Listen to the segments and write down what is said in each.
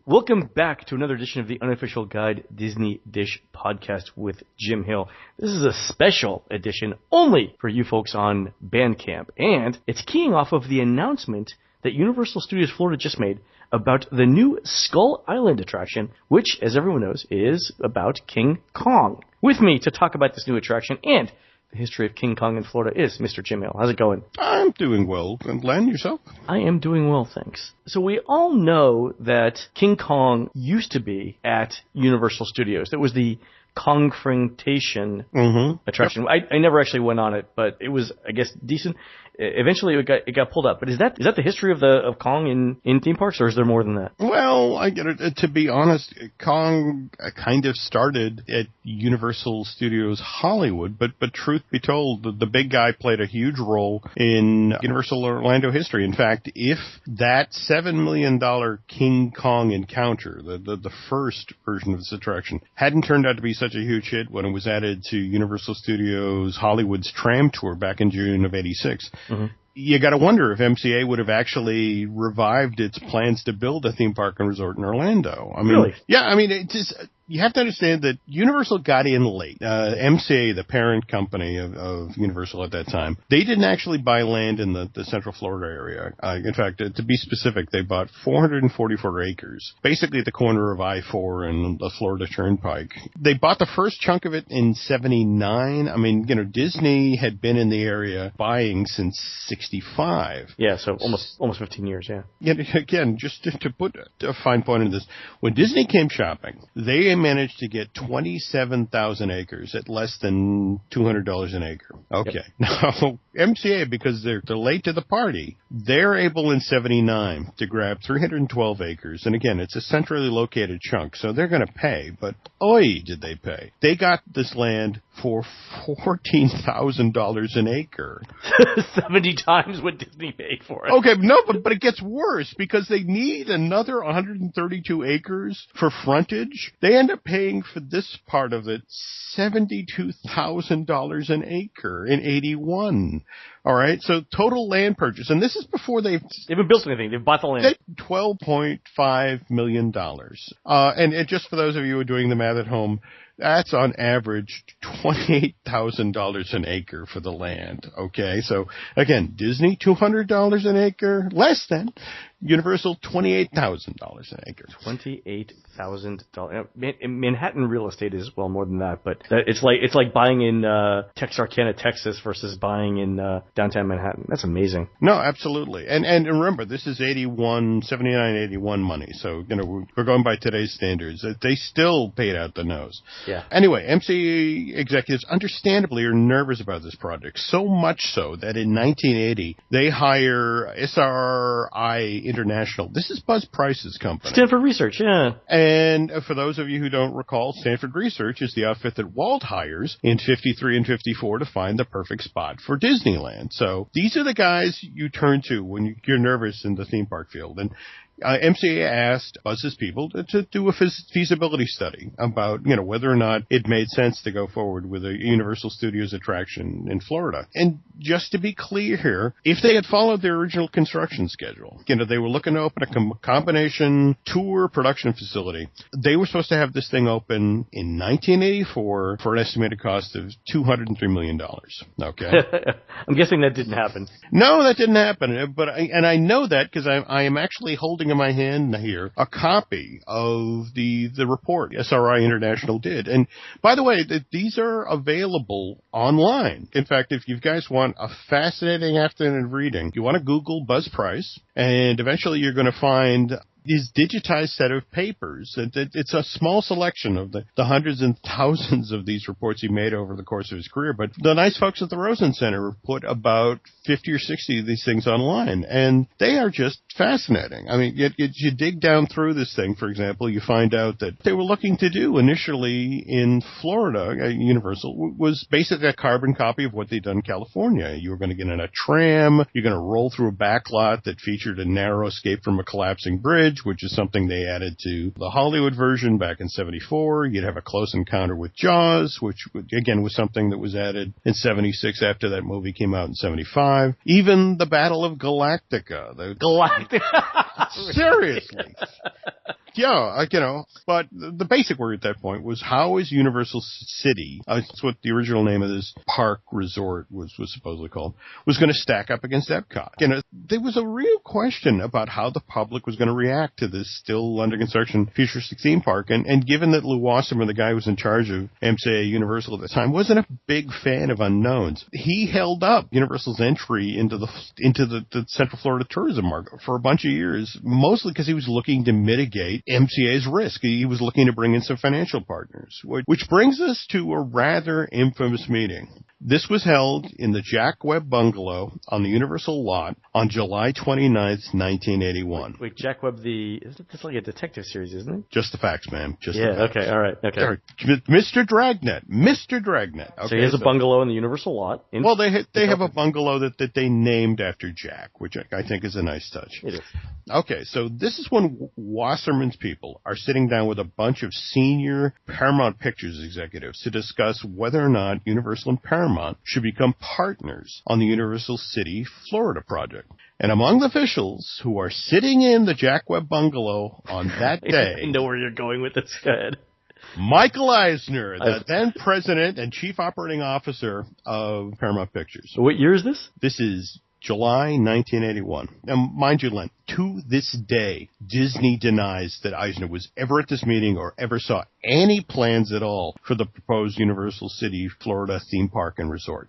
Welcome back to another edition of the Unofficial Guide Disney Dish podcast with Jim Hill. This is a special edition only for you folks on Bandcamp, and it's keying off of the announcement that Universal Studios Florida just made about the new Skull Island attraction, which, as everyone knows, is about King Kong. With me to talk about this new attraction and the history of King Kong in Florida is Mr. Jim Hill. How's it going? I'm doing well. And Len, yourself? I am doing well, thanks. So we all know that King Kong used to be at Universal Studios. That was the Kongfrontation attraction. Yep. I never actually went on it, but it was, I guess, decent. Eventually, it got pulled up. But is that the history of Kong in theme parks, or is there more than that? Well, to be honest, Kong kind of started at Universal Studios Hollywood, but truth be told, the big guy played a huge role in Universal Orlando history. In fact, if that $7 million King Kong encounter, the first version of this attraction, hadn't turned out to be such a huge hit when it was added to Universal Studios Hollywood's Tram Tour back in June of '86, you got to wonder if MCA would have actually revived its plans to build a theme park and resort in Orlando. I mean, really? Yeah, I mean, it just, you have to understand that Universal got in late. MCA, the parent company of Universal at that time, they didn't actually buy land in the Central Florida area. In fact, to be specific, they bought 444 acres, basically at the corner of I-4 and the Florida Turnpike. They bought the first chunk of it in '79. I mean, Disney had been in the area buying since '65. Yeah, so almost 15 years, yeah. Again, just to put a fine point in this, when Disney came shopping, they managed to get 27,000 acres at less than $200 an acre. Okay. Yep. Now, MCA, because they're late to the party, they're able in '79 to grab 312 acres. And again, it's a centrally located chunk, so they're going to pay. But oy, did they pay. They got this land for $14,000 an acre. 70 times what Disney paid for it. Okay, no, but it gets worse because they need another 132 acres for frontage. They end up paying for this part of it $72,000 an acre in '81. All right, so total land purchase, and this is before they haven't built anything. They've bought the land. $12.5 million. And just for those of you who are doing the math at home, that's on average $28,000 an acre for the land. Okay, so again, Disney $200 an acre, less than. Universal $28,000 an acre. $28,000. Manhattan real estate is well more than that, but it's like buying in Texarkana, Texas, versus buying in downtown Manhattan. That's amazing. No, absolutely. And remember, this is 79, 81 money. So we're going by today's standards. They still paid out the nose. Yeah. Anyway, MCA executives understandably are nervous about this project, so much so that in 1980 they hire SRI International. This is Buzz Price's company. Stanford Research, yeah. And for those of you who don't recall, Stanford Research is the outfit that Walt hires in 53 and 54 to find the perfect spot for Disneyland. So these are the guys you turn to when you're nervous in the theme park field. And MCA asked Buzz's people to do a feasibility study about, whether or not it made sense to go forward with a Universal Studios attraction in Florida. And just to be clear here, if they had followed their original construction schedule, they were looking to open a combination tour production facility. They were supposed to have this thing open in 1984 for an estimated cost of $203 million. Okay. I'm guessing that didn't happen. No, that didn't happen. But I know that because I am actually holding in my hand here a copy of the report SRI International did. And by the way, these are available online. In fact, if you guys want a fascinating afternoon of reading, you want to Google Buzz Price, and eventually you're going to find his digitized set of papers. It's a small selection of the hundreds and thousands of these reports he made over the course of his career. But the nice folks at the Rosen Center put about 50 or 60 of these things online, and they are just fascinating. I mean, you dig down through this thing, for example, you find out that they were looking to do initially in Florida, Universal, was basically a carbon copy of what they'd done in California. You were going to get in a tram, you're going to roll through a back lot that featured a narrow escape from a collapsing bridge, which is something they added to the Hollywood version back in '74. You'd have a close encounter with Jaws, which, again, was something that was added in '76 after that movie came out in '75. Even the Battle of Galactica. Galactica! Seriously. Yeah, but the basic worry at that point was, how is Universal City, that's what the original name of this park resort was supposedly called, was going to stack up against Epcot? There was a real question about how the public was going to react to this still under construction futuristic theme park. And given that Lou Wasserman, the guy who was in charge of MCA Universal at the time, wasn't a big fan of unknowns, he held up Universal's entry into the Central Florida tourism market for a bunch of years, mostly because he was looking to mitigate MCA's risk. He was looking to bring in some financial partners, which brings us to a rather infamous meeting. This was held in the Jack Webb Bungalow on the Universal lot on July 29th, 1981. Wait, Jack Webb, isn't this like a detective series, isn't it? Just the facts, ma'am. Just the facts. Okay, all right, okay. Mr. Dragnet. Okay, so he has a bungalow in the Universal lot. Well, they have a bungalow that they named after Jack, which I think is a nice touch. It is. Okay, so this is when Wasserman's people are sitting down with a bunch of senior Paramount Pictures executives to discuss whether or not Universal and Paramount should become partners on the Universal City, Florida project. And among the officials who are sitting in the Jack Webb Bungalow on that day... I know where you're going with this. Go ahead. Michael Eisner, the then president and chief operating officer of Paramount Pictures. So what year is this? This is July 1981. Now, mind you, Len, to this day, Disney denies that Eisner was ever at this meeting or ever saw any plans at all for the proposed Universal City, Florida theme park and resort.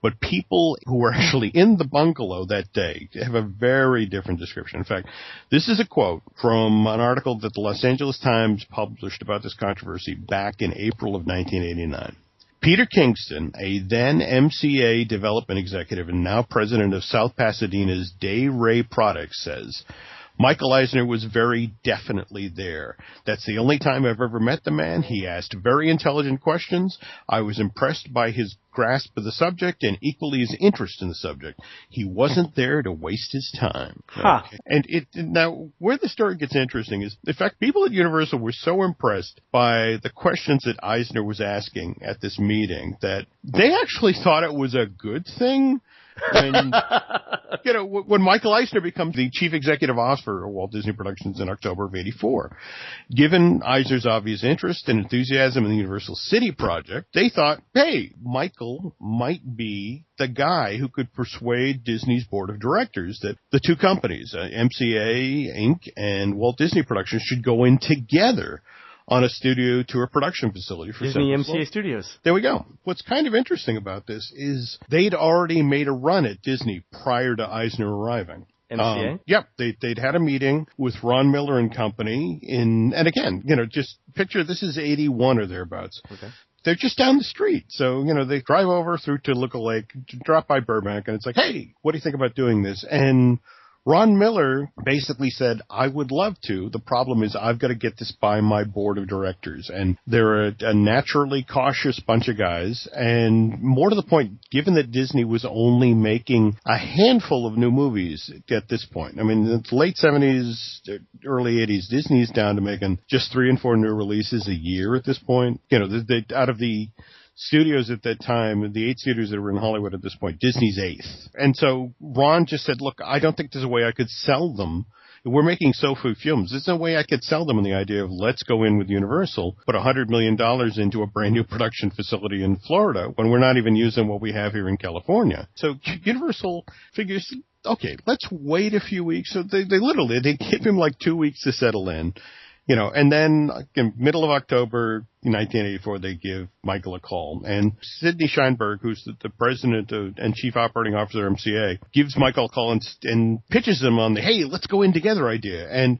But people who were actually in the bungalow that day have a very different description. In fact, this is a quote from an article that the Los Angeles Times published about this controversy back in April of 1989. Peter Kingston, a then MCA development executive and now president of South Pasadena's Day Ray Products, says, Michael Eisner was very definitely there. That's the only time I've ever met the man. He asked very intelligent questions. I was impressed by his grasp of the subject and equally his interest in the subject. He wasn't there to waste his time. Huh. Okay. And now, where the story gets interesting is, in fact, people at Universal were so impressed by the questions that Eisner was asking at this meeting that they actually thought it was a good thing. When, when Michael Eisner becomes the chief executive officer of Walt Disney Productions in October of '84, given Eisner's obvious interest and enthusiasm in the Universal City project, they thought, hey, Michael might be the guy who could persuade Disney's board of directors that the two companies, MCA Inc. and Walt Disney Productions, should go in together on a studio tour production facility for Disney MCA Studios. There we go. What's kind of interesting about this is they'd already made a run at Disney prior to Eisner arriving. MCA? Yep, they'd had a meeting with Ron Miller and company and again, just picture this is 81 or thereabouts. Okay. They're just down the street. So, they drive over through to Toluca Lake, drop by Burbank, and it's like, hey, what do you think about doing this? And Ron Miller basically said, I would love to. The problem is I've got to get this by my board of directors. And they're a naturally cautious bunch of guys. And more to the point, given that Disney was only making a handful of new movies at this point. I mean, in the late 70s, early 80s, Disney's down to making just 3 and 4 new releases a year at this point. Out of the studios at that time, the 8 studios that were in Hollywood at this point, Disney's 8th. And so Ron just said, look, I don't think there's a way I could sell them. We're making so few films. There's no way I could sell them in the idea of let's go in with Universal, put $100 million into a brand new production facility in Florida when we're not even using what we have here in California. So Universal figures, okay, let's wait a few weeks. So they give him like 2 weeks to settle in. And then in middle of October 1984, they give Michael a call. And Sidney Sheinberg, who's the president and chief operating officer of MCA, gives Michael a call and pitches him on the, hey, let's go in together idea. And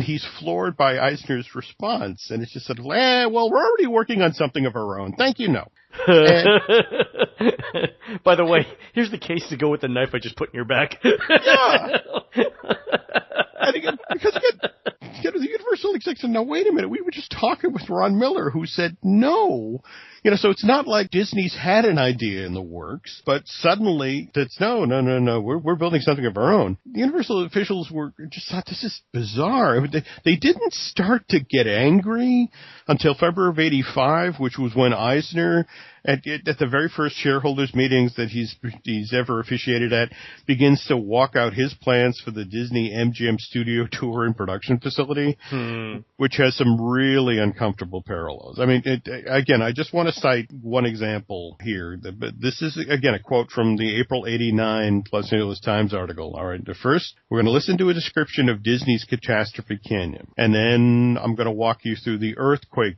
he's floored by Eisner's response. And it's just sort of, well, we're already working on something of our own. Thank you, no. By the way, here's the case to go with the knife I just put in your back. Yeah. And again, because the Universal execs said, now wait a minute, we were just talking with Ron Miller who said no. So it's not like Disney's had an idea in the works, but suddenly that's no, we're building something of our own. The Universal officials were just thought, this is bizarre. I mean, they didn't start to get angry until February of '85, which was when Eisner at the very first shareholders meetings that he's ever officiated at, begins to walk out his plans for the Disney MGM studio tour and production facility, which has some really uncomfortable parallels. I mean, again, I just want to cite one example here. But this is, again, a quote from the April 89 Los Angeles Times article. All right, first, we're going to listen to a description of Disney's Catastrophe Canyon, and then I'm going to walk you through the earthquake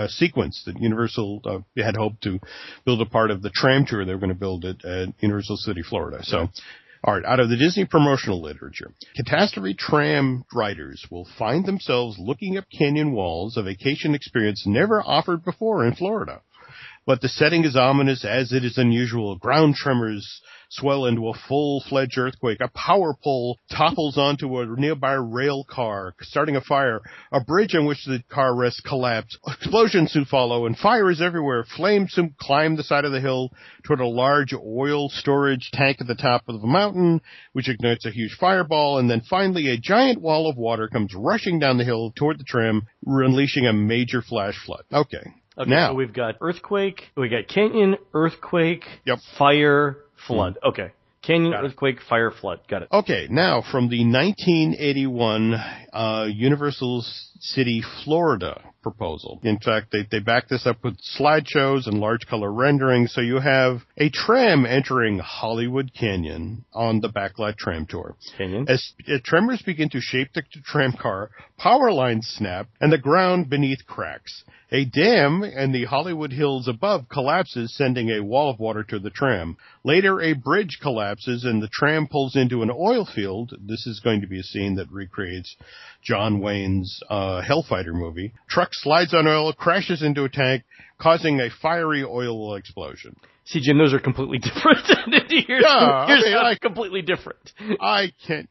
sequence that Universal had hoped to build a part of the tram tour they were going to build at Universal City, Florida. So, all right, out of the Disney promotional literature, catastrophe tram riders will find themselves looking up canyon walls, a vacation experience never offered before in Florida. But the setting is ominous as it is unusual. Ground tremors swell into a full-fledged earthquake. A power pole topples onto a nearby rail car, starting a fire. A bridge on which the car rests collapses. Explosions soon follow, and fire is everywhere. Flames soon climb the side of the hill toward a large oil storage tank at the top of the mountain, which ignites a huge fireball. And then finally, a giant wall of water comes rushing down the hill toward the tram, unleashing a major flash flood. Okay, now, so we've got earthquake, we got canyon, earthquake, Yep. fire, flood. Okay. Canyon, Got it. earthquake, fire, flood. Got it. Okay, now from the 1981 Universal City, Florida proposal. In fact, they back this up with slideshows and large color renderings. So you have a tram entering Hollywood Canyon on the backlot tram tour. Canyon. As tremors begin to shape the tram car, power lines snap and the ground beneath cracks. A dam in the Hollywood Hills above collapses, sending a wall of water to the tram. Later, a bridge collapses and the tram pulls into an oil field. This is going to be a scene that recreates John Wayne's Hellfighter movie. Truck slides on oil, crashes into a tank, causing a fiery oil explosion. See, Jim, those are completely different. Here's completely different. I can't.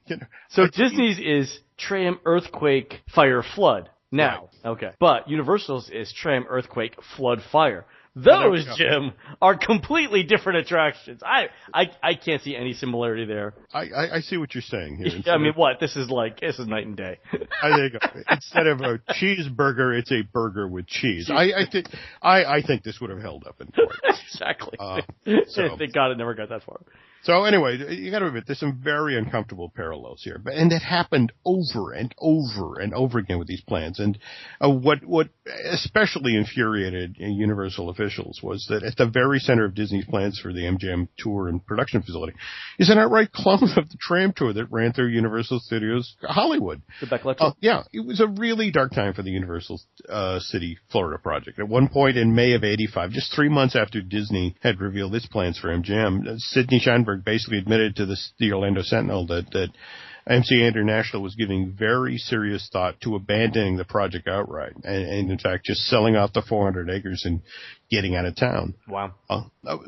So Disney's is tram, earthquake, fire, flood. Now, Right. okay. But Universal's is tram, earthquake, flood, fire. Those, Jim, are completely different attractions. I can't see any similarity there. I see what you're saying here. I mean, what? This is night and day. I think instead of a cheeseburger, it's a burger with cheese. I think this would have held up in court. Exactly. So. Thank God it never got that far. So anyway, you got to admit, there's some very uncomfortable parallels here, and it happened over and over and over again with these plans. And what especially infuriated Universal officials was that at the very center of Disney's plans for the MGM tour and production facility is an outright clone of the tram tour that ran through Universal Studios Hollywood. The backlot tour? Yeah, it was a really dark time for the Universal City, Florida project. At one point in May of '85, just 3 months after Disney had revealed its plans for MGM, Sidney Sheinberg basically admitted to the Orlando Sentinel that MCA International was giving very serious thought to abandoning the project outright and in fact just selling out the 400 acres and getting out of town. Wow.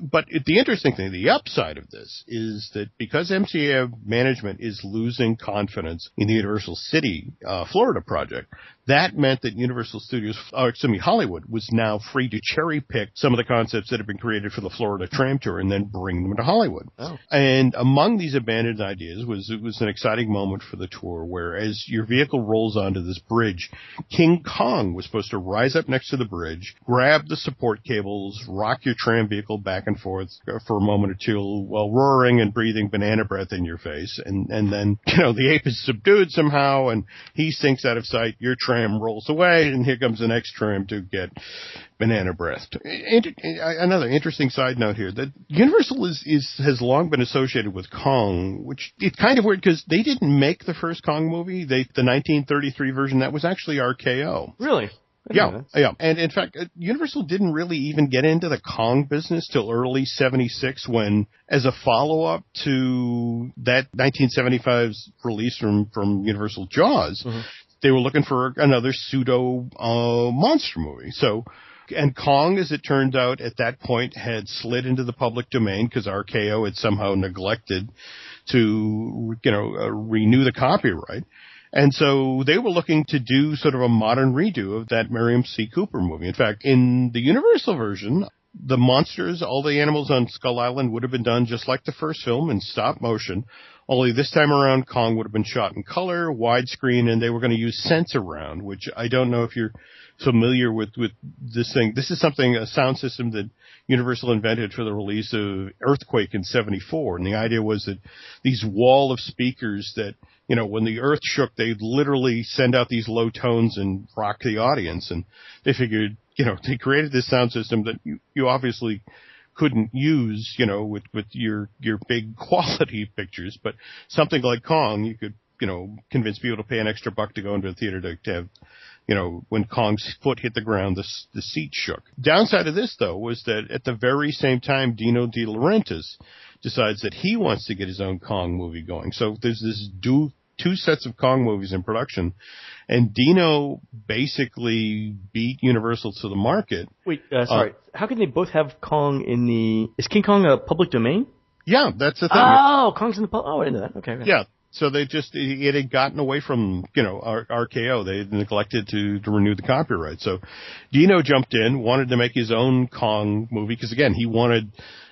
But the interesting thing, the upside of this is that because MCA management is losing confidence in the Universal City, Florida project, that meant that Hollywood was now free to cherry pick some of the concepts that had been created for the Florida tram tour and then bring them to Hollywood. Oh. And among these abandoned ideas was an exciting moment for the tour where as your vehicle rolls onto this bridge, King Kong was supposed to rise up next to the bridge, grab the support cables, rock your tram vehicle back and forth for a moment or two while roaring and breathing banana breath in your face. And then, the ape is subdued somehow and he sinks out of sight. Your tram rolls away and here comes the next tram to get banana breathed. Another interesting side note here that Universal has long been associated with Kong, which it's kind of weird because they didn't make the first Kong movie. The 1933 version, that was actually RKO. Really? Yeah. And in fact, Universal didn't really even get into the Kong business till early 76 when, as a follow-up to that 1975's release from Universal Jaws, they were looking for another pseudo monster movie. So, and Kong, as it turned out, at that point had slid into the public domain because RKO had somehow neglected to, renew the copyright. And so they were looking to do sort of a modern redo of that Miriam C. Cooper movie. In fact, in the Universal version, the monsters, all the animals on Skull Island would have been done just like the first film in stop motion. Only this time around, Kong would have been shot in color, widescreen, and they were going to use Sense-Around, which I don't know if you're familiar with this thing. This is something, a sound system that Universal invented for the release of Earthquake in '74. And the idea was that these wall of speakers that, you know, when the earth shook, they'd literally send out these low tones and rock the audience. And they figured, you know, they created this sound system that you obviously couldn't use, you know, with your big quality pictures, but something like Kong, you could, you know, convince people to pay an extra $1 to go into the theater to have, you know, when Kong's foot hit the ground, the seat shook. Downside of this, though, was that at the very same time, Dino De Laurentiis decides that he wants to get his own Kong movie going. So there's this two sets of Kong movies in production, and Dino basically beat Universal to the market. Wait, sorry. How can they both have Kong in the... Is King Kong a public domain? Yeah, that's the thing. Oh, Kong's in the... Oh, I didn't know that. Okay. Yeah. So they just, it had gotten away from, you know, RKO. They had neglected to renew the copyright. So Dino jumped in, wanted to make his own Kong movie, because again, he wanted,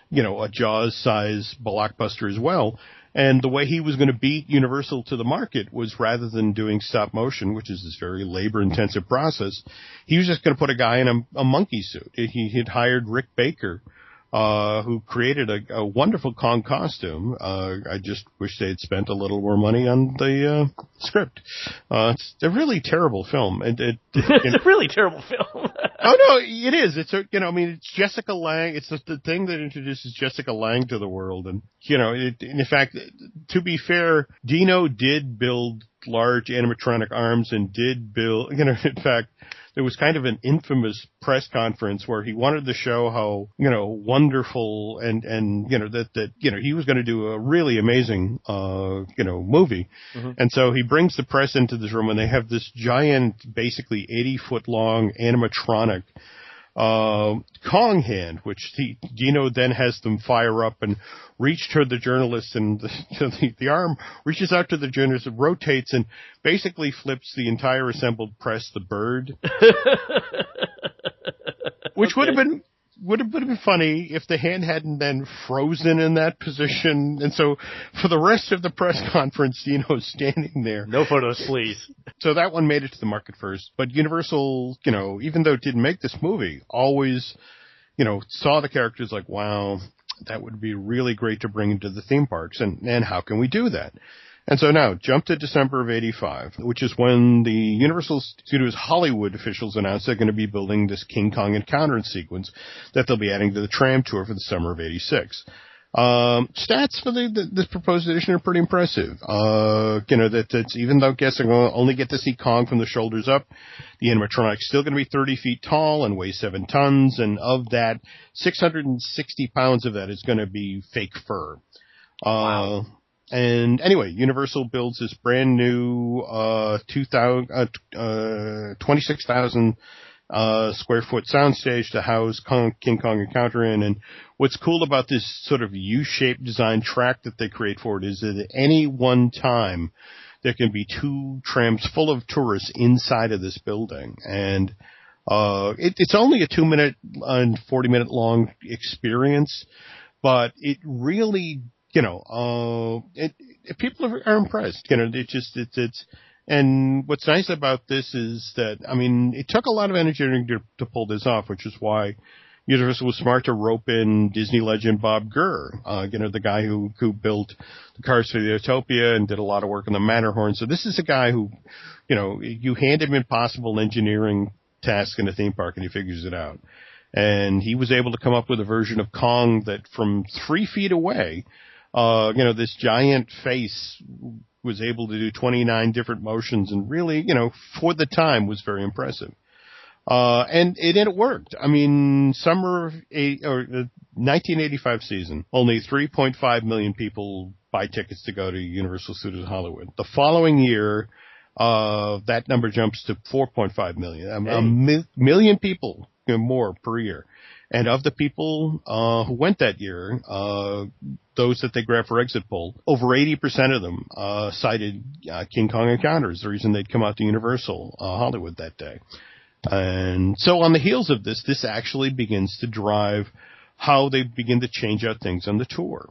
you know, a Jaws-size blockbuster as well. And the way he was going to beat Universal to the market was, rather than doing stop motion, which is this very labor-intensive process, he was just going to put a guy in a monkey suit. He had hired Rick Baker, who created a wonderful Kong costume. I just wish they had spent a little more money on the script. It's a really terrible film. It's a really terrible film. Oh no, it is. It's it's Jessica Lange. It's the thing that introduces Jessica Lange to the world, and in fact, to be fair, Dino did build large animatronic arms and did build. In fact, there was kind of an infamous press conference where he wanted to show how wonderful and that he was going to do a really amazing movie, and so he brings the press into this room and they have this giant, basically 80-foot long animatronic Kong hand, which Dino then has them fire up and reach toward the journalist, and the arm reaches out to the journalist, rotates, and basically flips the entire assembled press the bird. Which would have been funny if the hand hadn't been frozen in that position. And so for the rest of the press conference, Dino's standing there. No photos, please. So that one made it to the market first. But Universal, even though it didn't make this movie, always, saw the characters like, wow, that would be really great to bring into the theme parks. And how can we do that? And so now, jump to December of '85, which is when the Universal Studios Hollywood officials announced they're going to be building this King Kong encounter sequence that they'll be adding to the tram tour for the summer of '86. Stats for this proposed edition are pretty impressive. That's even though guests are going to only get to see Kong from the shoulders up, the animatronic's still going to be 30 feet tall and weigh 7 tons, and of that, 660 pounds of that is going to be fake fur. Wow. And anyway, Universal builds this brand new 26,000 square foot soundstage to house King Kong Encounter in. And what's cool about this sort of U-shaped design track that they create for it is that at any one time there can be 2 trams full of tourists inside of this building. And it's only a 2-minute and 40-minute long experience, but it really people are impressed. And what's nice about this is that, it took a lot of engineering to pull this off, which is why Universal was smart to rope in Disney legend Bob Gurr, the guy who built the cars for the Utopia and did a lot of work on the Matterhorn. So this is a guy who, you hand him impossible engineering tasks in a theme park and he figures it out. And he was able to come up with a version of Kong that from 3 feet away, this giant face was able to do 29 different motions and really, for the time was very impressive. And it worked. Summer of 1985 season, only 3.5 million people buy tickets to go to Universal Studios Hollywood. The following year, that number jumps to 4.5 million. A million people more per year. And of the people who went that year, those that they grabbed for exit poll, over 80% of them cited King Kong Encounter as the reason they'd come out to Universal Hollywood that day. And so on the heels of this actually begins to drive how they begin to change out things on the tour.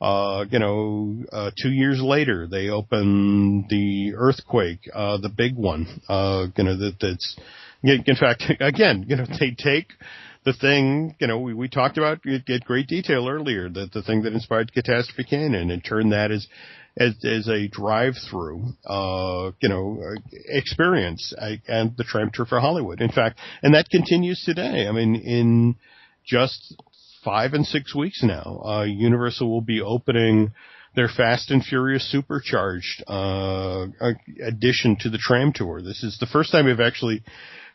2 years later, they open the Earthquake, the big one, that's, in fact, again, they take the thing, we talked about it at great detail earlier, that the thing that inspired Catastrophe Canyon, and turn that as a drive-through, experience, and the tram tour for Hollywood. In fact, and that continues today. I mean, in just 5 and 6 weeks now, Universal will be opening their Fast and Furious Supercharged addition to the tram tour. This is the first time we've actually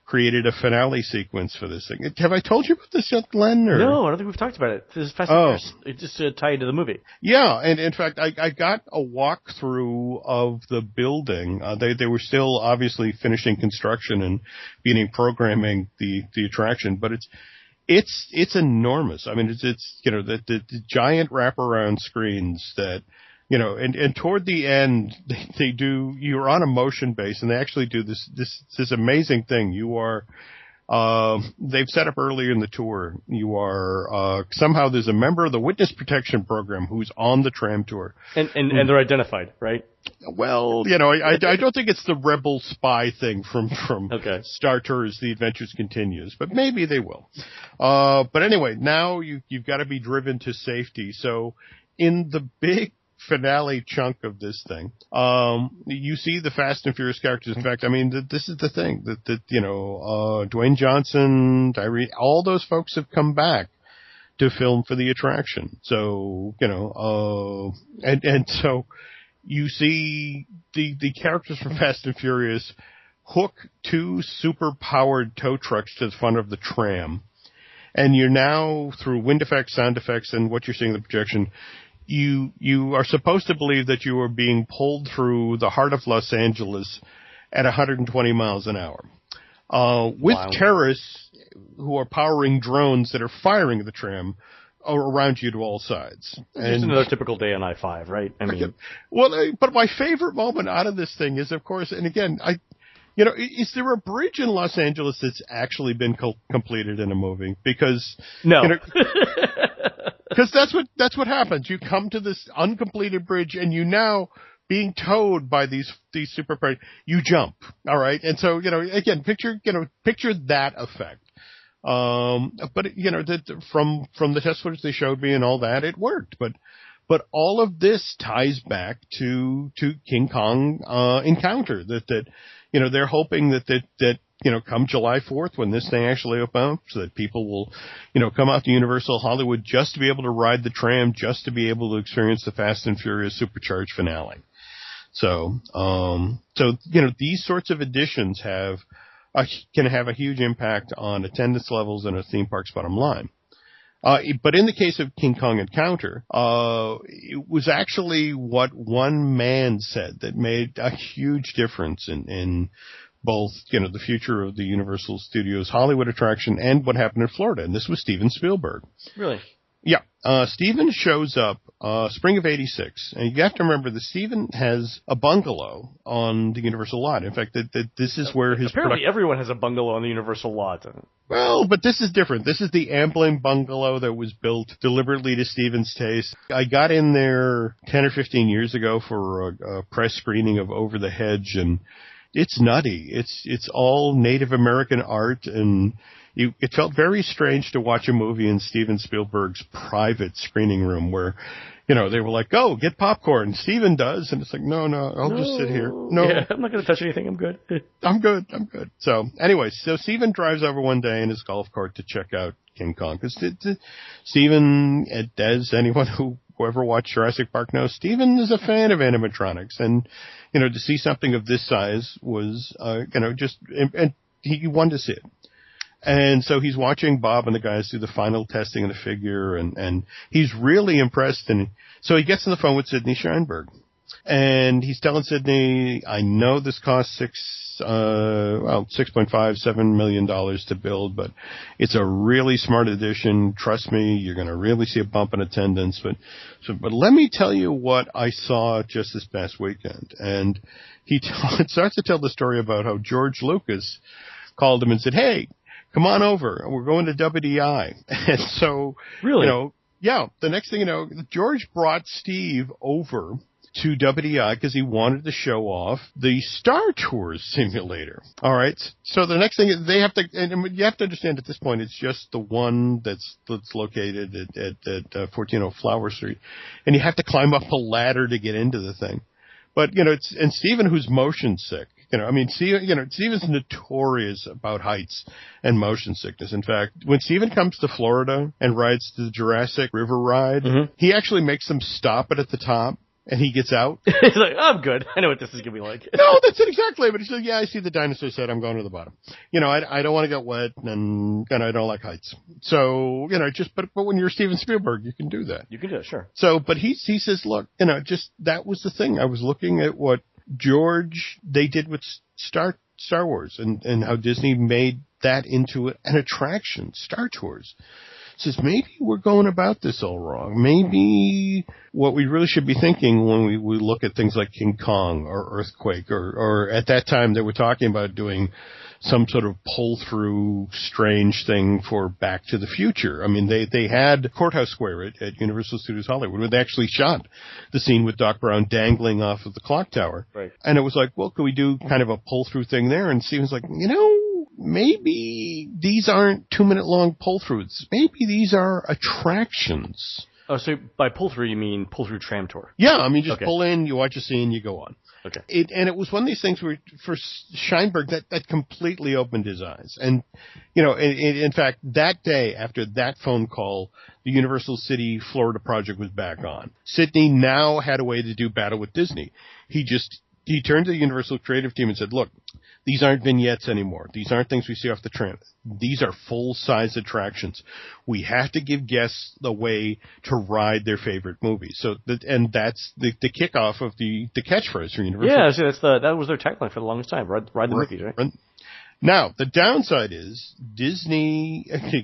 created a finale sequence for this thing. Have I told you about this yet, Glenn? Or? No, I don't think we've talked about it. This is Fast and Furious. It's just tied to the movie. Yeah, and in fact, I got a walkthrough of the building. They were still obviously finishing construction and beginning programming the attraction, but it's enormous. I mean, it's the giant wraparound screens that, and toward the end, they do, you're on a motion base, and they actually do this amazing thing. You are, they've set up earlier in the tour, you are, somehow there's a member of the Witness Protection Program who's on the tram tour. And they're identified, right? Well, I don't think it's the rebel spy thing from okay. Star Tours, The Adventures Continues, but maybe they will. But anyway, now you've got to be driven to safety. So in the big finale chunk of this thing, you see the Fast and Furious characters. In fact, I mean, this is the thing that Dwayne Johnson, Tyree, all those folks have come back to film for the attraction. So, and so you see the characters from Fast and Furious hook 2 super-powered tow trucks to the front of the tram. And you're now, through wind effects, sound effects, and what you're seeing in the projection, you are supposed to believe that you are being pulled through the heart of Los Angeles at 120 miles an hour. With terrorists who are powering drones that are firing the tram around you to all sides. It's another typical day on I-5, right? I mean, but my favorite moment out of this thing is, of course, and again, is there a bridge in Los Angeles that's actually been completed in a movie? Because no. Because that's what happens. You come to this uncompleted bridge, and you now being towed by these super predators. You jump, all right. And so again, picture that effect. But from the test footage they showed me and all that, it worked. But all of this ties back to King Kong Encounter. That they're hoping that come July 4th, when this thing actually opens up, so that people will, come out to Universal Hollywood just to be able to ride the tram, just to be able to experience the Fast and Furious Supercharged finale. So, these sorts of additions can have a huge impact on attendance levels and a theme park's bottom line. But in the case of King Kong Encounter, it was actually what one man said that made a huge difference in both, the future of the Universal Studios Hollywood attraction and what happened in Florida. And this was Steven Spielberg. Really? Yeah. Steven shows up, spring of 86. And you have to remember that Steven has a bungalow on the Universal lot. In fact, that this is where his... Apparently everyone has a bungalow on the Universal lot. Well, but this is different. This is the Amblin bungalow that was built deliberately to Steven's taste. I got in there 10 or 15 years ago for a press screening of Over the Hedge, and it's nutty. It's all Native American art, and it felt very strange to watch a movie in Steven Spielberg's private screening room where, they were like, "Go, get popcorn." Steven does, and it's like, no, I'll just sit here. No, yeah, I'm not going to touch anything. I'm good. I'm good. So anyway, Steven drives over one day in his golf cart to check out King Kong. Because Steven, as anyone who ever watched Jurassic Park knows, Steven is a fan of animatronics. And, to see something of this size was, and he wanted to see it. And so he's watching Bob and the guys do the final testing of the figure, and he's really impressed. And so he gets on the phone with Sidney Sheinberg, and he's telling Sidney, "I know this cost $6.57 million to build, but it's a really smart addition. Trust me, you're going to really see a bump in attendance. But let me tell you what I saw just this past weekend." And he starts to tell the story about how George Lucas called him and said, "Hey, come on over. We're going to WDI." And so, really, the next thing you know, George brought Steve over to WDI because he wanted to show off the Star Tours simulator. All right. So the next thing they have to, and you have to understand at this point, it's just the one that's located at 1400 Flower Street, and you have to climb up a ladder to get into the thing. But and Stephen, who's motion sick. Steven's notorious about heights and motion sickness. In fact, when Steven comes to Florida and rides the Jurassic River ride, he actually makes them stop it at the top. And he gets out. He's like, I'm good. I know what this is going to be like. No, that's it exactly. But he said, I see the dinosaur set. I'm going to the bottom. I don't want to get wet, and I don't like heights. So, but when you're Steven Spielberg, you can do that. You can do it, sure. So, but he says, look, that was the thing. I was looking at what they did with Star Wars and how Disney made that into an attraction, Star Tours. Says maybe we're going about this all wrong. Maybe what we really should be thinking when we look at things like King Kong or Earthquake or at that time they were talking about doing some sort of pull-through strange thing for Back to the Future. I mean, they had Courthouse Square at Universal Studios Hollywood where they actually shot the scene with Doc Brown dangling off of the clock tower. Right. And it was like, well, could we do kind of a pull-through thing there? And Steven's like, maybe these aren't 2-minute long pull-throughs. Maybe these are attractions. Oh, so by pull-through, you mean pull-through tram tour? Yeah, I mean, just pull in, you watch a scene, you go on. Okay. And it was one of these things where, for Sheinberg, that completely opened his eyes. And, in fact, that day, after that phone call, the Universal City, Florida project was back on. Sidney now had a way to do battle with Disney. He turned to the Universal creative team and said, look, these aren't vignettes anymore. These aren't things we see off the tram. These are full-size attractions. We have to give guests the way to ride their favorite movies. So, that's the kickoff of the catchphrase for Universal. Yeah, so that was their tagline for the longest time. Ride the movies, right? Now, the downside is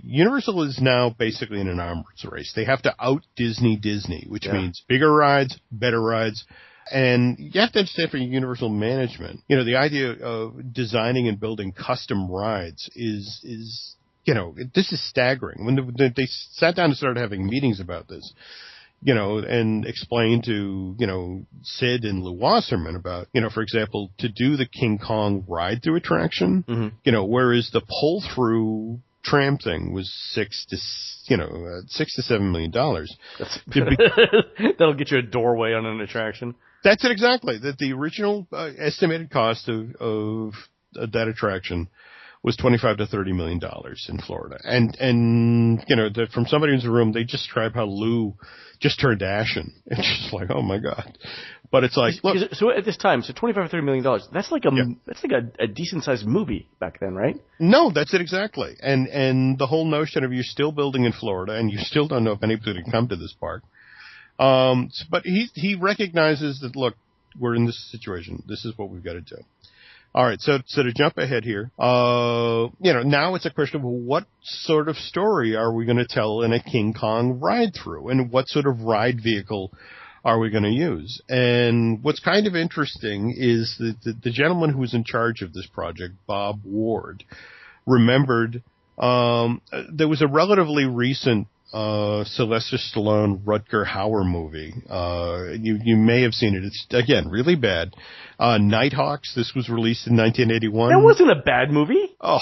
Universal is now basically in an arms race. They have to out-Disney, which means bigger rides, better rides. And you have to understand for Universal management, the idea of designing and building custom rides is this is staggering. When they sat down and started having meetings about this, and explained to, Sid and Lou Wasserman about, for example, to do the King Kong ride-through attraction, whereas the pull-through tram thing was $6 to $7 million. That'll get you a doorway on an attraction. That's it exactly. That the original estimated cost of that attraction was $25 to $30 million in Florida, and from somebody in the room, they just describe how Lou just turned ashen. It's just like, oh my god. But it's like, look. So at this time, $25 to $30 million. That's like a decent sized movie back then, right? No, that's it exactly. And the whole notion of you're still building in Florida, and you still don't know if anybody can come to this park. But he recognizes that, look, we're in this situation. This is what we've got to do. All right, so to jump ahead here, now it's a question of what sort of story are we going to tell in a King Kong ride-through, and what sort of ride vehicle are we going to use? And what's kind of interesting is that the gentleman who was in charge of this project, Bob Ward, remembered there was a relatively recent Sylvester Stallone, Rutger Hauer movie. You may have seen it. It's, again, really bad. Nighthawks. This was released in 1981. That wasn't a bad movie. Oh.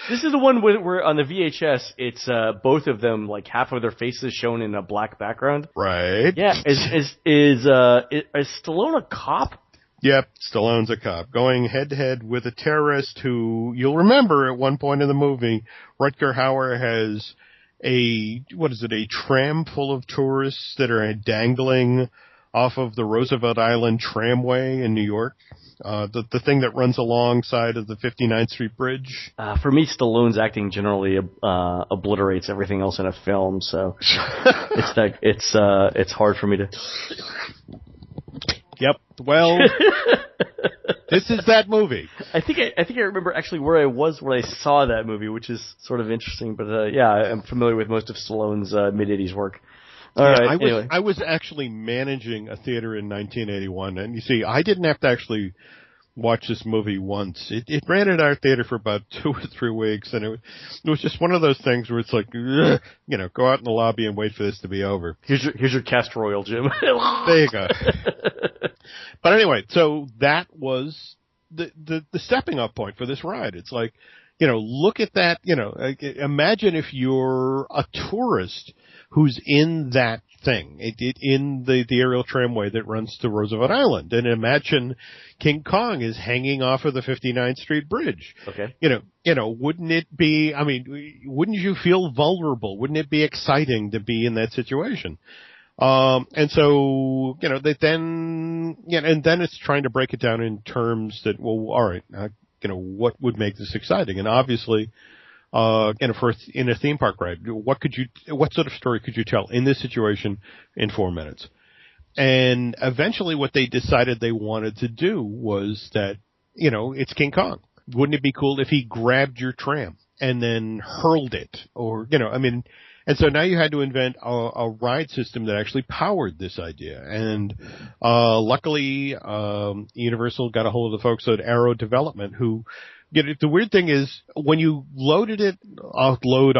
This is the one where on the VHS, it's both of them, like half of their faces shown in a black background. Right. Yeah. Is Stallone a cop? Yep, Stallone's a cop, going head-to-head with a terrorist who, you'll remember at one point in the movie, Rutger Hauer has a tram full of tourists that are dangling off of the Roosevelt Island tramway in New York. The thing that runs alongside of the 59th Street Bridge. For me, Stallone's acting generally obliterates everything else in a film, so it's hard for me to. Yep. Well, this is that movie. I think I remember actually where I was when I saw that movie, which is sort of interesting. But I'm familiar with most of Stallone's mid-'80s work. Anyway. I was actually managing a theater in 1981, and you see, I didn't have to actually watched this movie once. It ran at our theater for about 2 or 3 weeks, and it was just one of those things where it's like, ugh, go out in the lobby and wait for this to be over. Here's your castor oil, Jim. There you go. But anyway, so that was the stepping up point for this ride. It's like, look at that, imagine if you're a tourist who's in that thing, in the aerial tramway that runs to Roosevelt Island, and imagine King Kong is hanging off of the 59th Street Bridge. Okay. Wouldn't it be, wouldn't you feel vulnerable? Wouldn't it be exciting to be in that situation? And so, and then it's trying to break it down in terms that, well, all right, what would make this exciting? And obviously, in a theme park ride, what sort of story could you tell in this situation in 4 minutes? And eventually what they decided they wanted to do was that, it's King Kong. Wouldn't it be cool if he grabbed your tram and then hurled it? Or, and so now you had to invent a ride system that actually powered this idea. And luckily, Universal got a hold of the folks at Arrow Development who, the weird thing is when you loaded it, offload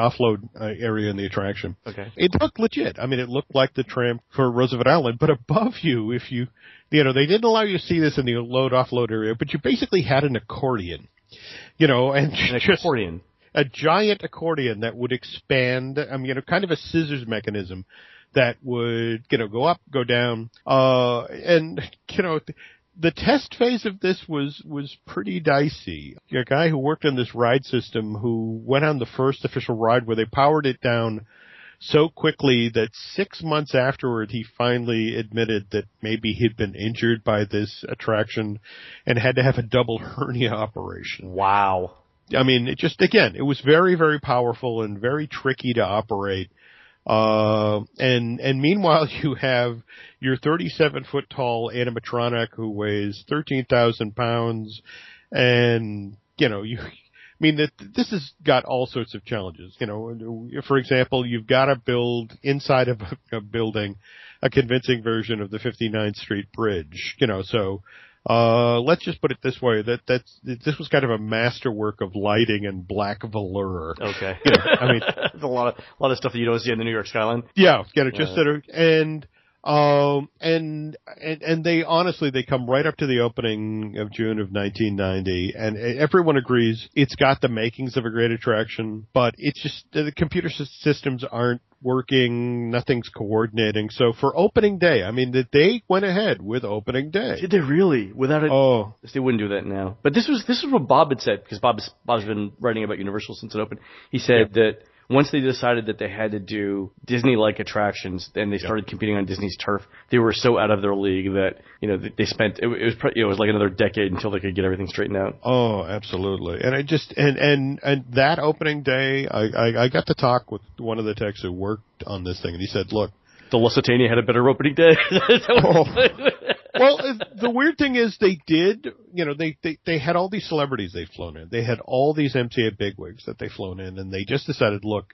area in the attraction, okay, it looked legit. It looked like the tram for Roosevelt Island, but above you, if you, they didn't allow you to see this in the offload area, but you basically had an accordion, and an accordion. A giant accordion that would expand, kind of a scissors mechanism that would, go up, go down, and, the test phase of this was pretty dicey. A guy who worked on this ride system who went on the first official ride where they powered it down so quickly that 6 months afterward he finally admitted that maybe he'd been injured by this attraction and had to have a double hernia operation. Wow. It was very, very powerful and very tricky to operate. And meanwhile you have your 37-foot tall animatronic who weighs 13,000 pounds and, this has got all sorts of challenges. For example, you've got to build inside of a building a convincing version of the 59th Street Bridge, so let's just put it this way, this was kind of a masterwork of lighting and black velour. Okay. There's a lot of stuff that you don't see in the New York skyline. Yeah, and they honestly, they come right up to the opening of June of 1990, and everyone agrees it's got the makings of a great attraction, but it's just the computer systems aren't working, nothing's coordinating. So for opening day, they went ahead with opening day. Did they really? Without it? Oh. They wouldn't do that now. But this was what Bob had said, because Bob's been writing about Universal since it opened. He said that once they decided that they had to do Disney-like attractions, and they started competing on Disney's turf, they were so out of their league that they spent it was like another decade until they could get everything straightened out. Oh, absolutely. And I just and that opening day, I got to talk with one of the techs who worked on this thing, and he said, "Look, the Lusitania had a better opening day." Well, the weird thing is they did, they had all these celebrities they'd flown in. They had all these MTA bigwigs that they'd flown in, and they just decided, look,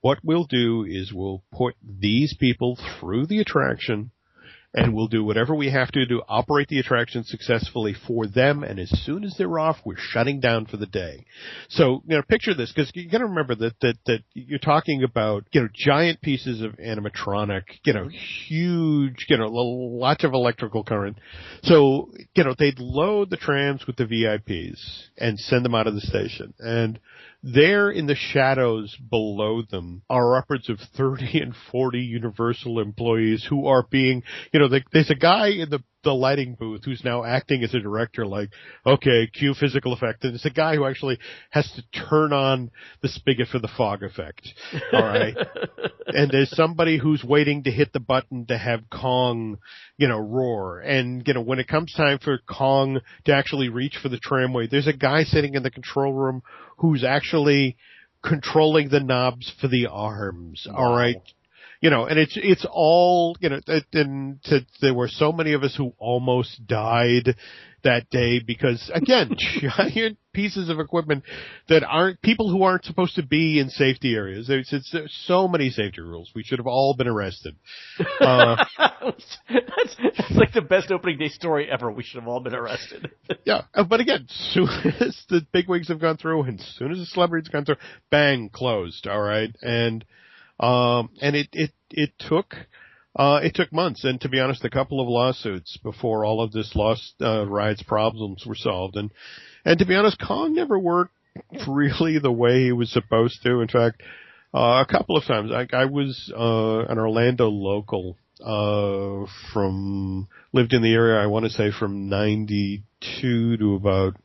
what we'll do is we'll put these people through the attraction, and we'll do whatever we have to operate the attraction successfully for them, and as soon as they're off, we're shutting down for the day. So, picture this, because you got to remember that you're talking about, giant pieces of animatronic, huge, lots of electrical current. So, they'd load the trams with the VIPs and send them out of the station. And there in the shadows below them are upwards of 30 and 40 Universal employees who are being, there's a guy in the lighting booth who's now acting as a director, like, okay, cue physical effect. And it's a guy who actually has to turn on the spigot for the fog effect. All right. And there's somebody who's waiting to hit the button to have Kong, roar. And, when it comes time for Kong to actually reach for the tramway, there's a guy sitting in the control room who's actually controlling the knobs for the arms. Wow. All right. And it's all, there were so many of us who almost died that day because, again, giant pieces of equipment that people who aren't supposed to be in safety areas. There's so many safety rules. We should have all been arrested. That's like the best opening day story ever. We should have all been arrested. Yeah. But again, as soon as the bigwigs have gone through and as soon as the celebrities have gone through, bang, closed. All right. And it took months, and to be honest, a couple of lawsuits before all of this rides problems were solved. And to be honest, Kong never worked really the way he was supposed to. In fact, a couple of times, I was an Orlando local lived in the area, I want to say from 92 to about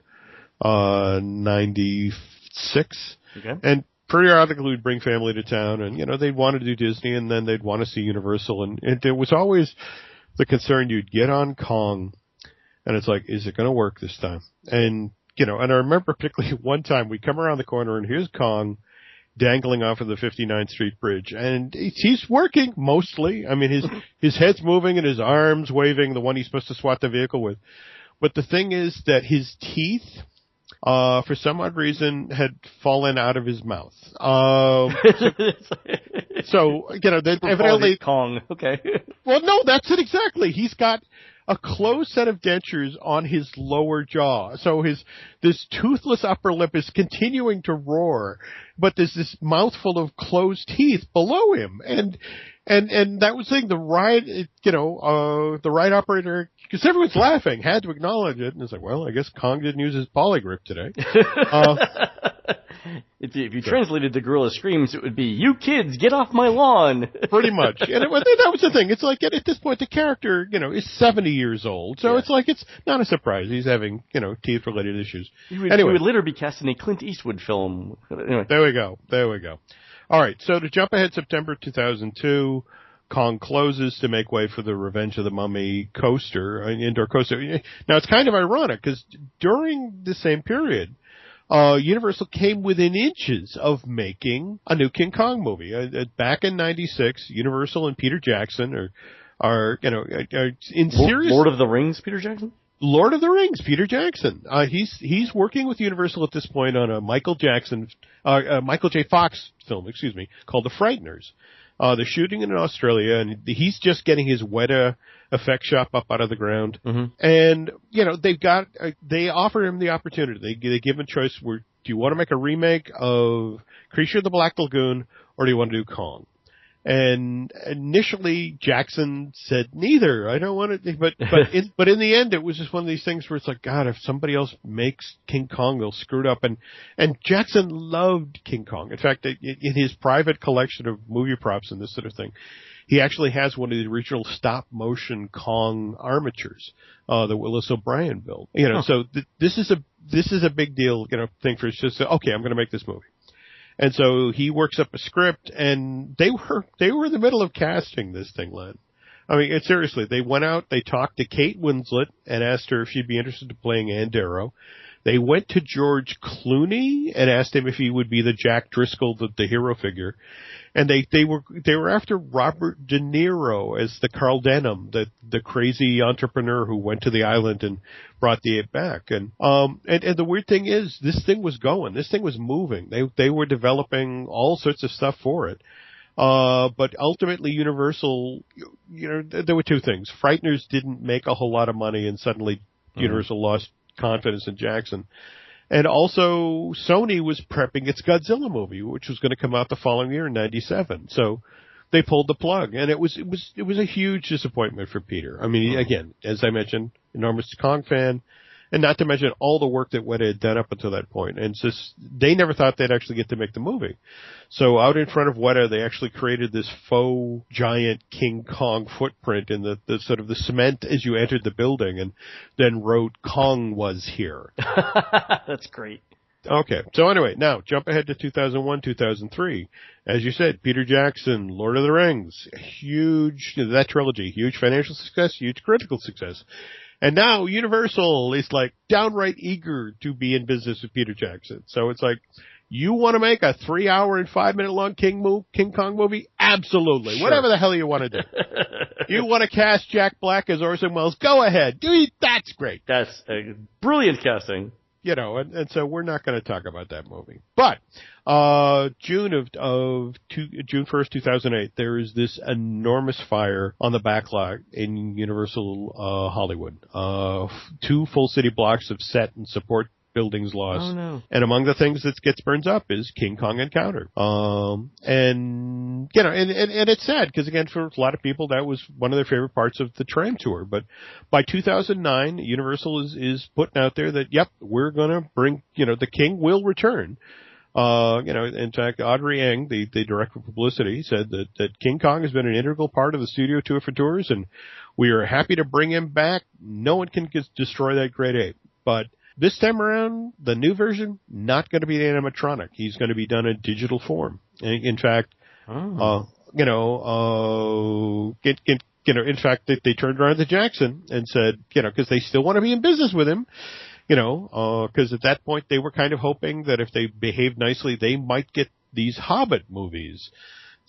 96. Okay. And periodically we'd bring family to town, and they'd want to do Disney, and then they'd want to see Universal, and it was always the concern. You'd get on Kong, and it's like, is it going to work this time? And and I remember particularly one time we come around the corner, and here's Kong dangling off of the 59th Street Bridge, and he's working mostly. I mean, his head's moving and his arms waving, the one he's supposed to swat the vehicle with. But the thing is that his teeth, for some odd reason, had fallen out of his mouth. So evidently Kong. Okay. Well, no, that's it exactly. He's got a closed set of dentures on his lower jaw. So this toothless upper lip is continuing to roar, but there's this mouthful of closed teeth below him. And that was saying the ride operator, because everyone's laughing, had to acknowledge it. And it's like, well, I guess Kong didn't use his polygrip today. If you translated the gorilla screams, it would be, "You kids, get off my lawn!" Pretty much. And that was the thing. It's like, at this point, the character, is 70 years old. So It's like, it's not a surprise he's having, teeth-related issues. He would later be cast in a Clint Eastwood film. Anyway. There we go. All right. So to jump ahead, September 2002, Kong closes to make way for the Revenge of the Mummy coaster, an indoor coaster. Now, it's kind of ironic because during the same period, Universal came within inches of making a new King Kong movie. Back in '96, Universal and Peter Jackson are in serious. Lord of the Rings, Peter Jackson. Lord of the Rings, Peter Jackson. He's working with Universal at this point on a Michael J. Fox film, called The Frighteners. They're shooting it in Australia, and he's just getting his Weta effect shop up out of the ground. Mm-hmm. And, they offer him the opportunity. They give him a choice. Do you want to make a remake of Creature of the Black Lagoon, or do you want to do Kong? And initially, Jackson said neither. I don't want to, but in the end, it was just one of these things where it's like, God, if somebody else makes King Kong, they'll screw it up. And Jackson loved King Kong. In fact, in his private collection of movie props and this sort of thing, he actually has one of the original stop motion Kong armatures that Willis O'Brien built. So this is a big deal, thing for us. Just okay, I'm going to make this movie. And so he works up a script, and they were in the middle of casting this thing, Len. I mean, seriously, they went out, they talked to Kate Winslet and asked her if she'd be interested in playing Ann Darrow. They went to George Clooney and asked him if he would be the Jack Driscoll, the hero figure. And they were after Robert De Niro as the Carl Denham, the crazy entrepreneur who went to the island and brought the ape back. And the weird thing is, this thing was going, this thing was moving. They were developing all sorts of stuff for it. But ultimately Universal, there were two things. Frighteners didn't make a whole lot of money, and suddenly Universal lost confidence in Jackson. And also, Sony was prepping its Godzilla movie, which was going to come out the following year in '97. So they pulled the plug, and it was a huge disappointment for Peter. I mean, again, as I mentioned, enormous Kong fan, and not to mention all the work that Weta had done up until that point. And it's just, they never thought they'd actually get to make the movie. So out in front of Weta, they actually created this faux giant King Kong footprint in the sort of the cement as you entered the building, and then wrote Kong was here. That's great. Okay. So anyway, now jump ahead to 2001, 2003. As you said, Peter Jackson, Lord of the Rings, huge, that trilogy, huge financial success, huge critical success. And now Universal is like downright eager to be in business with Peter Jackson. So it's like, You want to make a 3-hour and 5-minute long King Kong movie? Absolutely. Sure. Whatever the hell you want to do. You want to cast Jack Black as Orson Welles? Go ahead. That's great. That's a brilliant casting. You know, and so we're not going to talk about that movie. But June 1st, 2008, there is this enormous fire on the backlot in Universal Hollywood. 2 full city blocks of set and support buildings lost. Oh, no. And among the things that gets burned up is King Kong Encounter. And, you know, and it's sad because, again, for a lot of people, that was one of their favorite parts of the tram tour. But by 2009, Universal is putting out there that, yep, we're going to bring, you know, the King will return. You know, in fact, Audrey Ng, the director of publicity, said that King Kong has been an integral part of the studio tour for tours, and we are happy to bring him back. No one can destroy that great ape. But this time around, the new version, not going to be animatronic. He's going to be done in digital form. In fact, in fact, they turned around to Jackson and said, you know, because they still want to be in business with him, you know, because at that point they were kind of hoping that if they behaved nicely, they might get these Hobbit movies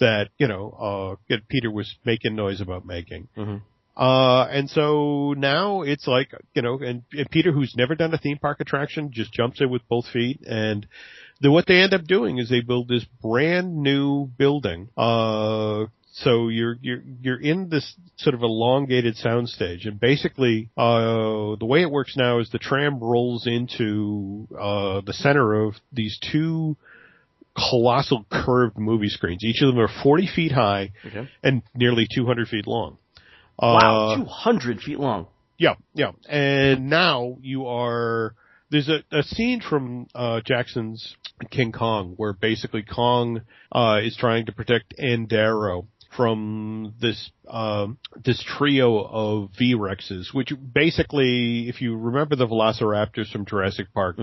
that, you know, Peter was making noise about making. Mm-hmm. And so now it's like, you know, and Peter, who's never done a theme park attraction, just jumps in with both feet. And what they end up doing is they build this brand new building. So you're in this sort of elongated soundstage, and basically, the way it works now is the tram rolls into, the center of these 2 colossal curved movie screens. Each of them are 40 feet high and nearly 200 feet long. Wow, 200 feet long. Yeah. And now there's a scene from Jackson's King Kong where basically Kong is trying to protect Andaro from this trio of V-Rexes, which basically, if you remember the Velociraptors from Jurassic Park,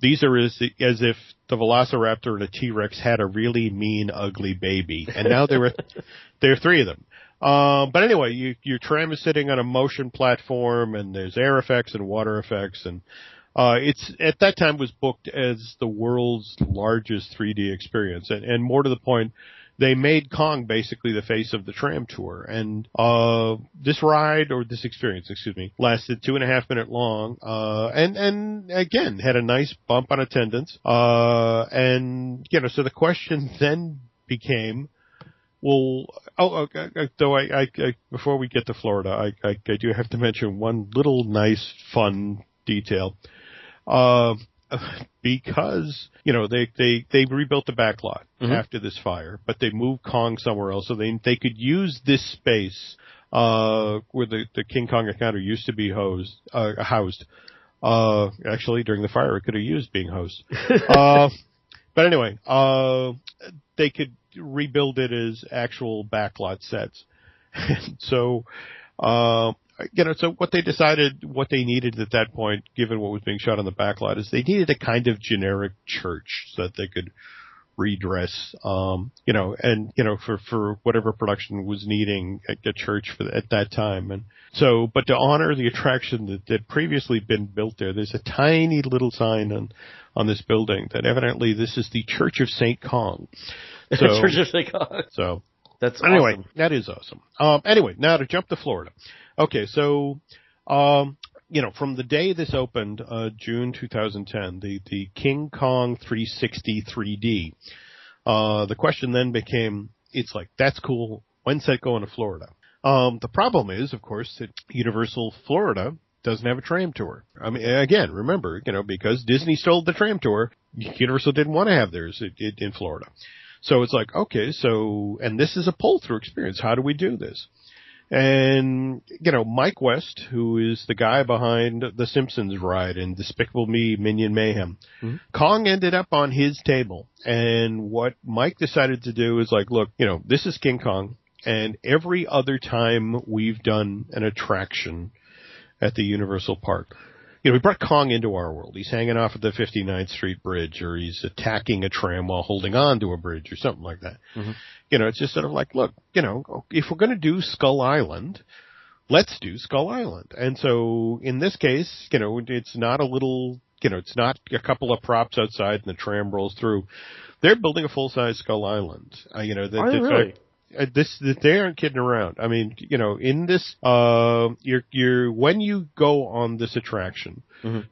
these are as if the Velociraptor and a T-Rex had a really mean, ugly baby. And now there are 3 of them. But anyway, your tram is sitting on a motion platform, and there's air effects and water effects, and it's at that time was booked as the world's largest 3D experience, and more to the point, they made Kong basically the face of the tram tour, and this experience, lasted 2.5 minutes long, and again had a nice bump on attendance, and you know, so the question then became, well, though I before we get to Florida, I do have to mention one little nice fun detail, because you know they rebuilt the backlot after this fire, but they moved Kong somewhere else so they could use this space where the King Kong Encounter used to be housed. Actually, during the fire, it could have used being housed. But anyway, they could rebuild it as actual backlot sets. So, you know, so what they needed at that point, given what was being shot on the backlot, is they needed a kind of generic church so that they could redress, you know, and, you know, for whatever production was needing a church at that time. And so, but to honor the attraction that had previously been built there's a tiny little sign on this building that evidently this is the Church of St. Kong. So, Church of St. Kong. So that's anyway, awesome. that is awesome. Anyway, now to jump to Florida. Okay, so, you know, from the day this opened, June 2010, the King Kong 360 3D, the question then became, it's like, that's cool, when's that going to Florida? The problem is, of course, that Universal Florida doesn't have a tram tour. I mean, again, remember, you know, because Disney stole the tram tour, Universal didn't want to have theirs in Florida. So it's like, okay, and this is a pull-through experience. How do we do this? And, you know, Mike West, who is the guy behind the Simpsons ride and Despicable Me, Minion Mayhem, Kong ended up on his table. And what Mike decided to do is like, look, you know, this is King Kong, and every other time we've done an attraction at the Universal Park, you know, we brought Kong into our world. He's hanging off at the 59th Street Bridge, or he's attacking a tram while holding on to a bridge, or something like that. You know, it's just sort of like, look, you know, if we're going to do Skull Island, let's do Skull Island. And so in this case, you know, it's not a little it's not a couple of props outside and the tram rolls through. They're building a full-size Skull Island. Are they really? They aren't kidding around. I mean, in this, you're when you go on this attraction,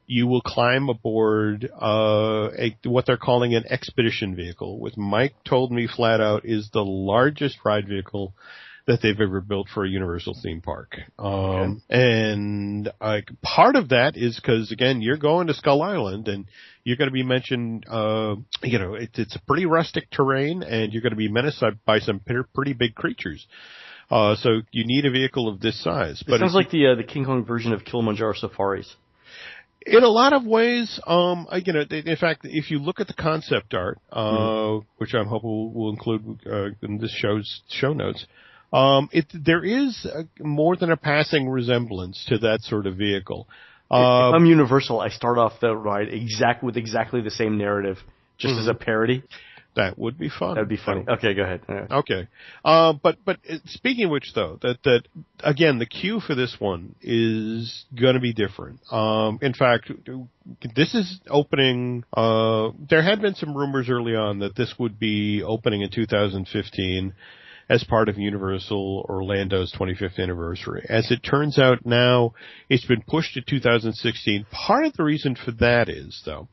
you will climb aboard what they're calling an expedition vehicle, which Mike told me flat out is the largest ride vehicle that they've ever built for a Universal theme park. And part of that is because, again, you're going to Skull Island and you're going to be mentioned, it's a pretty rustic terrain and you're going to be menaced by some pretty big creatures. So you need a vehicle of this size. It sounds like the King Kong version of Kilimanjaro Safaris. In a lot of ways, in fact, if you look at the concept art, which I'm hoping we'll include in this show's show notes, there is more than a passing resemblance to that sort of vehicle. If I'm Universal, I start off the ride with exactly the same narrative, just as a parody. That would be fun. That'd be funny. Okay, go ahead. Right. Okay. But speaking of which, though, that again, the queue for this one is going to be different. In fact, this is opening. There had been some rumors early on that this would be opening in 2015. As part of Universal Orlando's 25th anniversary. As it turns out now, it's been pushed to 2016. Part of the reason for that is, though,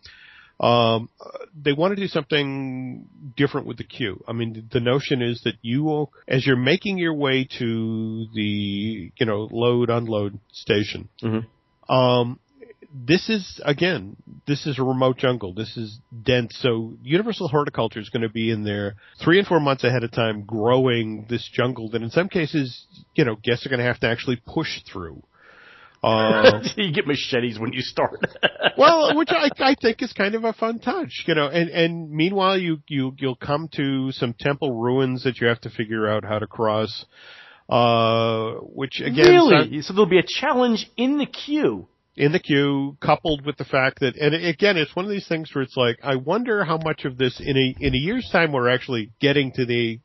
they want to do something different with the queue. I mean, the notion is that as you're making your way to the, load, unload station, this is a remote jungle. This is dense. So Universal Horticulture is going to be in there 3 and 4 months ahead of time growing this jungle that in some cases, guests are going to have to actually push through. You get machetes when you start. Well, which I think is kind of a fun touch, and meanwhile you'll come to some temple ruins that you have to figure out how to cross, which again. Really? So there'll be a challenge in the queue. In the queue, coupled with the fact that, and again, it's one of these things where it's like, I wonder how much of this in a year's time we're actually getting to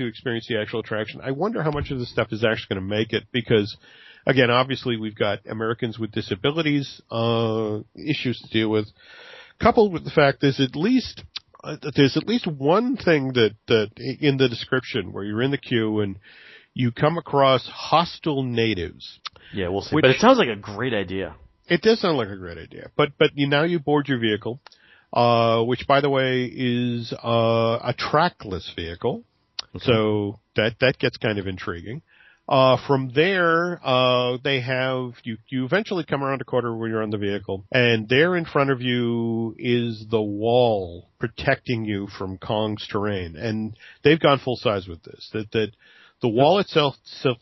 experience the actual attraction. I wonder how much of this stuff is actually going to make it because, again, obviously we've got Americans with disabilities issues to deal with, coupled with the fact there's at least one thing that in the description where you're in the queue and you come across hostile natives. Yeah, we'll see. But it sounds like a great idea. It does sound like a great idea. But now you board your vehicle, which, by the way, is a trackless vehicle. Okay. So that gets kind of intriguing. From there, they have you eventually come around a corner when you're on the vehicle, and there in front of you is the wall protecting you from Kong's terrain. And they've gone full size with this. That the wall itself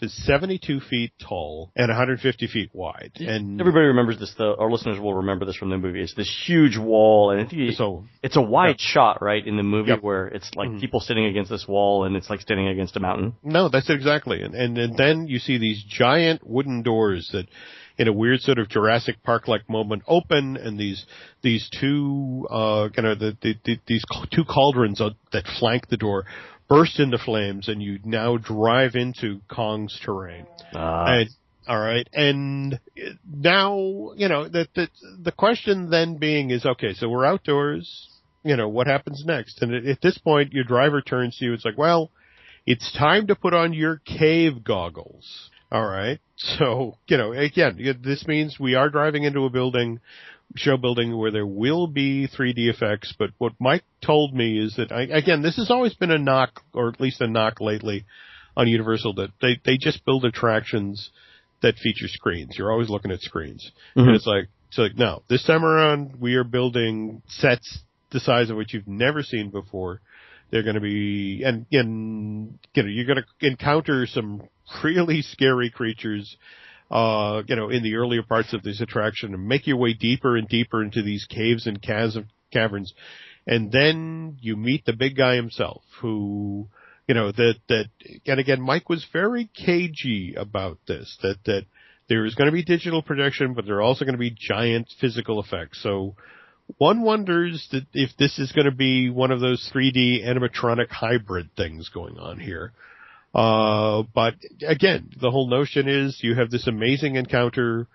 is 72 feet tall and 150 feet wide. And everybody remembers this. Our listeners will remember this from the movie. It's this huge wall, and it's a wide shot, right, in the movie where it's like people sitting against this wall, and it's like standing against a mountain. No, that's it exactly. And then you see these giant wooden doors that, in a weird sort of Jurassic Park-like moment, open, and these two these two cauldrons that flank the door burst into flames, and you now drive into Kong's terrain. All right, and now the question then being is, okay, so we're outdoors. What happens next? And at this point, your driver turns to you. It's like, well, it's time to put on your cave goggles. All right. So, again, this means we are driving into a show building where there will be 3D effects, but what Mike told me is that, again, this has always been a knock, or at least a knock lately on Universal, that they just build attractions that feature screens. You're always looking at screens. And it's like, no, this time around we are building sets the size of which you've never seen before. They're going to be, and you're going to encounter some really scary creatures, in the earlier parts of this attraction, and make your way deeper and deeper into these caves and caverns. And then you meet the big guy himself, who, and again, Mike was very cagey about this, that there is going to be digital projection, but there are also going to be giant physical effects. So one wonders that if this is going to be one of those 3D animatronic hybrid things going on here. But again, the whole notion is you have this amazing encounter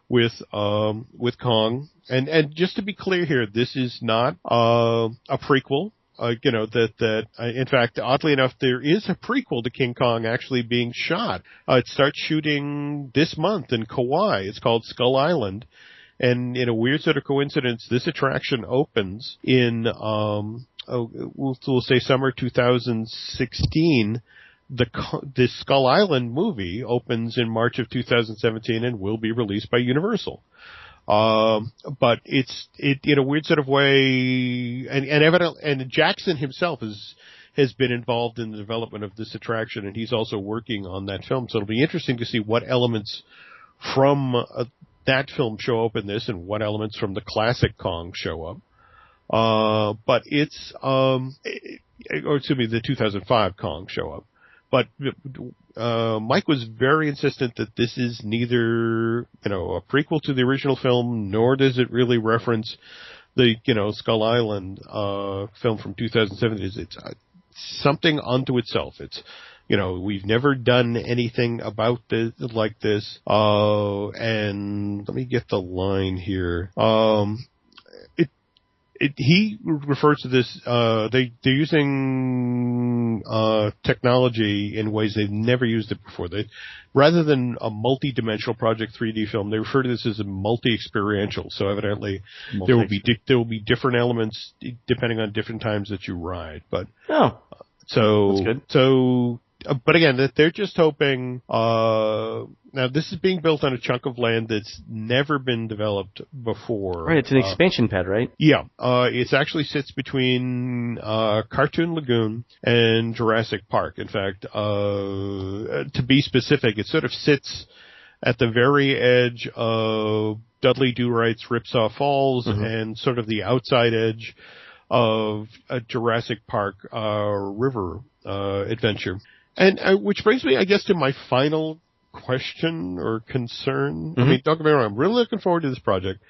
with Kong. And just to be clear here, this is not a prequel. In fact, oddly enough, there is a prequel to King Kong actually being shot. It starts shooting this month in Kauai. It's called Skull Island. And in a weird sort of coincidence, this attraction opens in, we'll say summer 2016. This Skull Island movie opens in March of 2017 and will be released by Universal. But it in a weird sort of way, and Jackson himself has been involved in the development of this attraction, and he's also working on that film. So it'll be interesting to see what elements from that film show up in this, and what elements from the classic Kong show up. But it's, the 2005 Kong show up. But Mike was very insistent that this is neither, a prequel to the original film, nor does it really reference the, Skull Island film from 2007. It's something unto itself. It's, we've never done anything about this like this. And let me get the line here. He refers to this, they're using technology in ways they've never used it before. Rather than a multi-dimensional Project 3D film, they refer to this as a multi-experiential. So evidently there will be different elements depending on different times that you ride. But so that's good. But again, they're just hoping, now this is being built on a chunk of land that's never been developed before. Right, it's an expansion pad, right? Yeah, it actually sits between, Cartoon Lagoon and Jurassic Park. In fact, to be specific, it sort of sits at the very edge of Dudley Do-Right's Ripsaw Falls and sort of the outside edge of a Jurassic Park, river, adventure. And which brings me, I guess, to my final question or concern. I mean, don't get me wrong, I'm really looking forward to this project.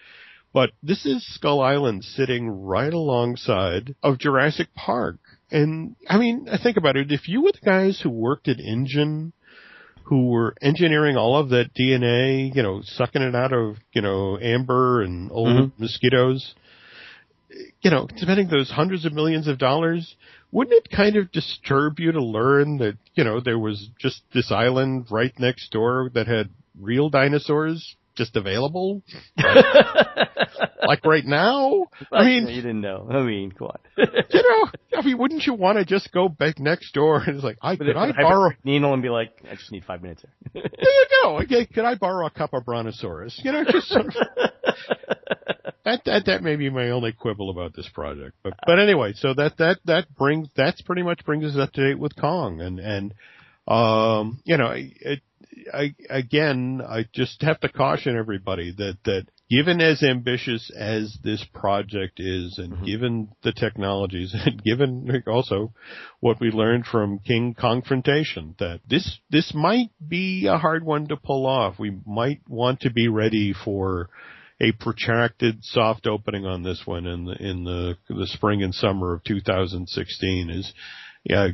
But this is Skull Island sitting right alongside of Jurassic Park. And, I mean, I think about it. If you were the guys who worked at Engine, who were engineering all of that DNA, sucking it out of, amber and old mosquitoes, spending those hundreds of millions of dollars, wouldn't it kind of disturb you to learn that, there was just this island right next door that had real dinosaurs just available? Like right now? I mean, you didn't know. I mean, come on. Wouldn't you want to just go back next door and it's like, could I borrow Nino and be like, I just need 5 minutes here. There you go. Okay, could I borrow a cup of Brontosaurus? Just sort of. That may be my only quibble about this project, but anyway, so that's pretty much brings us up to date with Kong, and I just have to caution everybody that given as ambitious as this project is, and given the technologies, and given also what we learned from King Kongfrontation, that this might be a hard one to pull off. We might want to be ready for a protracted soft opening on this one in the spring and summer of 2016 as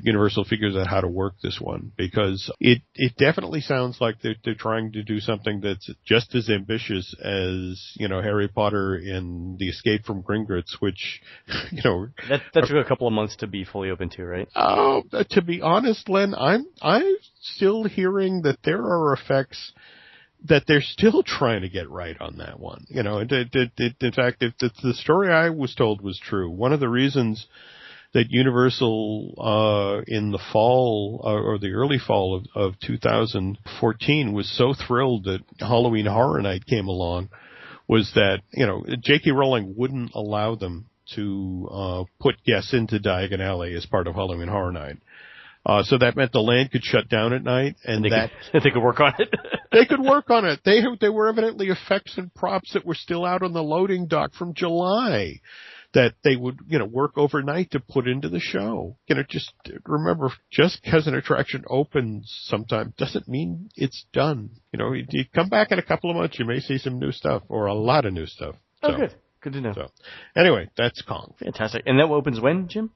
Universal figures out how to work this one, because it definitely sounds like they're trying to do something that's just as ambitious as Harry Potter and the Escape from Gringotts, which that took a couple of months to be fully open to, right? To be honest, Len, I'm still hearing that there are effects that they're still trying to get right on that one. In fact, if the story I was told was true, one of the reasons that Universal in the fall or the early fall of 2014 was so thrilled that Halloween Horror Night came along was that J.K. Rowling wouldn't allow them to put guests into Diagon Alley as part of Halloween Horror Night. So that meant the land could shut down at night, and they could work on it. They could work on it. They were evidently effects and props that were still out on the loading dock from July that they would, work overnight to put into the show. Just remember, just because an attraction opens sometime doesn't mean it's done. You come back in a couple of months, you may see some new stuff or a lot of new stuff. Oh, good. Good to know. So, anyway, that's Kong. Fantastic. And that opens when, Jim?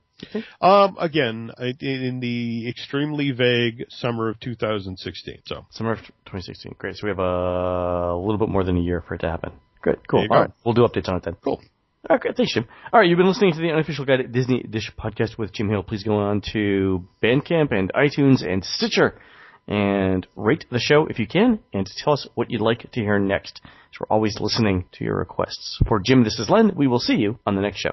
Again, in the extremely vague summer of 2016. So Summer of 2016. Great. So we have a little bit more than a year for it to happen. Great. Cool. There you All go. right. We'll do updates on it then. Cool. Okay, thanks, Jim. All right, you've been listening to the Unofficial Guide Disney Dish podcast with Jim Hill. Please go on to Bandcamp and iTunes and Stitcher and rate the show if you can, and tell us what you'd like to hear next. So we're always listening to your requests. For Jim, this is Len. We will see you on the next show.